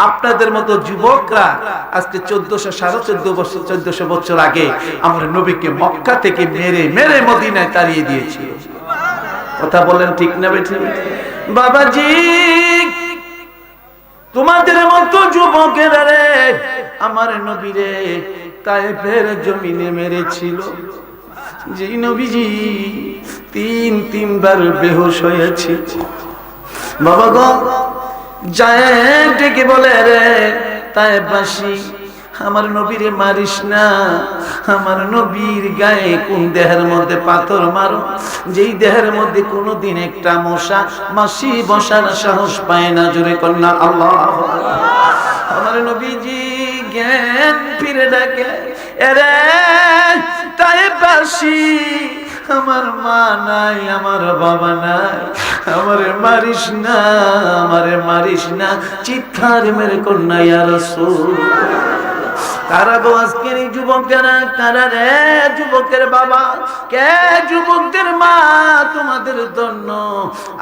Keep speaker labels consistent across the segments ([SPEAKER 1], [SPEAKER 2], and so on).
[SPEAKER 1] আপনাদের মতো যুবকরা আজকে 1400 বছর আগে আমার নবীকে মক্কা থেকে মেরে মেরে মদিনায় তাড়িয়ে দিয়েছিল। কথা বলেন ঠিক না বেঠিক? বাবাজি, তোমাদের মতো যুবকেরা রে আমার নবীরে তায়েফের জমিনে মেরেছিল। যে নবীজি তিনবার বেহুশ হয়েছিল। বাবা গো, যায় ডেকে বলে রে তায়েফবাসী, আমার নবীরে মারিস না, আমার নবীর গায়ে কোন দেহের মধ্যে পাথর মারো, যেই দেহের মধ্যে কোনোদিন একটা মশা মাছি বসার সাহস পায় না। জোরে কন্যা আল্লাহ। আমার নবীজি জ্ঞান ফিরে ডাকে, এরে তায়েফবাসী, আমার মা নাই, আমার বাবা নাই, আমারে মারিস না, আমারে মারিস না। চিৎকার মেরে কন্যা ইয়া রাসূল। কারা গো আজকের এই যুবক যারা, কারা রে যুবকের বাবা, কে যুবকদের মা? তোমাদের জন্য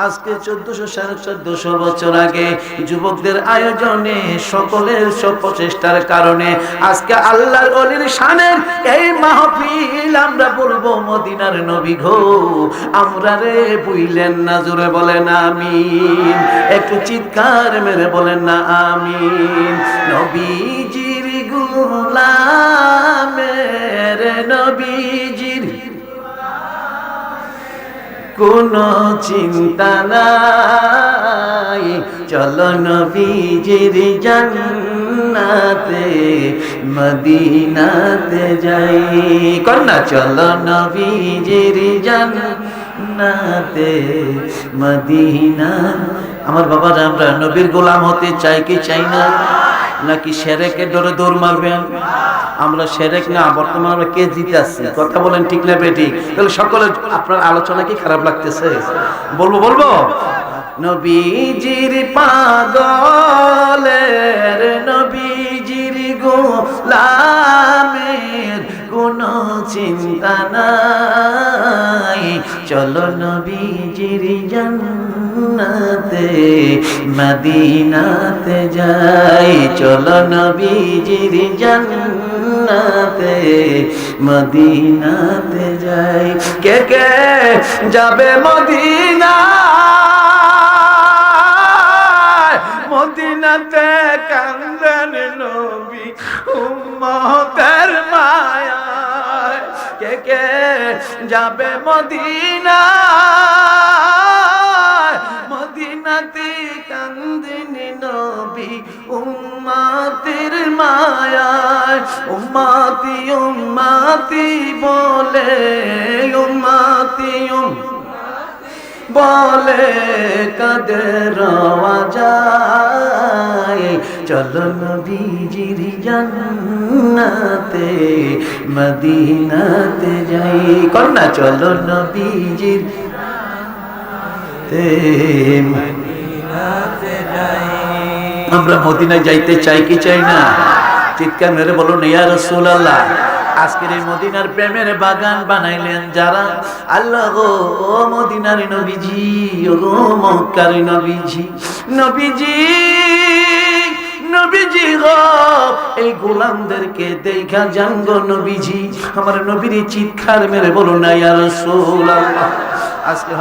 [SPEAKER 1] আজকে 1400 বছর আগে যুবকদের আয়োজনে সকলের সব প্রচেষ্টার কারণে আজকে আল্লাহর ওলির শানের এই মাহফিল আমরা বলবো মদিনার নবী গো আমরা রে বুইলেন না। জোরে বলেন আমিন। একটু চিৎকার মেরে বলেন না আমিন। নবীজির গোলামের, নবীজির কোনো চিন্তা নাই, চলো নবীজির জান্নাতে মদিনাতে যাই। কন্যা চলো নবীজির জান্নাতে মদিনা। আমার বাবারা, আমরা নবীর গোলাম হতে চাই কি চাই না? নাকি শিরকের ডরে দৌড় মারবেন? আমরা শিরক না, বর্তমানে আমরা কে জিতে আসছি? কথা বলেন ঠিক না বেটি? তাহলে সকলে আপনার আলোচনা কি খারাপ লাগতেছে? বলবো নবীজির পাগলের, নবীজির গোলামের কোনো চিন্তা নাই, চলো নবীজির জান্নাতে মদিনাতে যাই। চলো নবীজির জান্নাতে মদিনাতে যাই। কে কে যাবে মদিনা? মদিনাতে কান্দেন নবী উম্মতের মায়ায়। কে কে যাবে মদিনা? মদিনাতে কান্দেন নবী উম্মতের মায়ায়। উম্মতি উম্মতি বলে, উম্মতি বলে কাদের আওয়াজ। চলো নবীজির জান্নাতে মদিনাতে যাই। কন্যা চলো নবীজির মদিনাতে যাই। আমরা মদিনায় যাইতে চাই কি চাই না? চিৎকার মেরে বলুন ইয়া রাসূলুল্লাহ। আজকের এই মদিনার প্রেমের বাগান বানাইলেন যারা, আল্লাহ গো ও মদিনার নবীজি, ও গো মক্কার নবীজি, নবীজি নবীজি গো এই গোলামদেরকে দেখা যান গো নবীজি। আমার নবীর চিৎকার মেরে বলুন না ইয়া রাসূলুল্লাহ। আজকে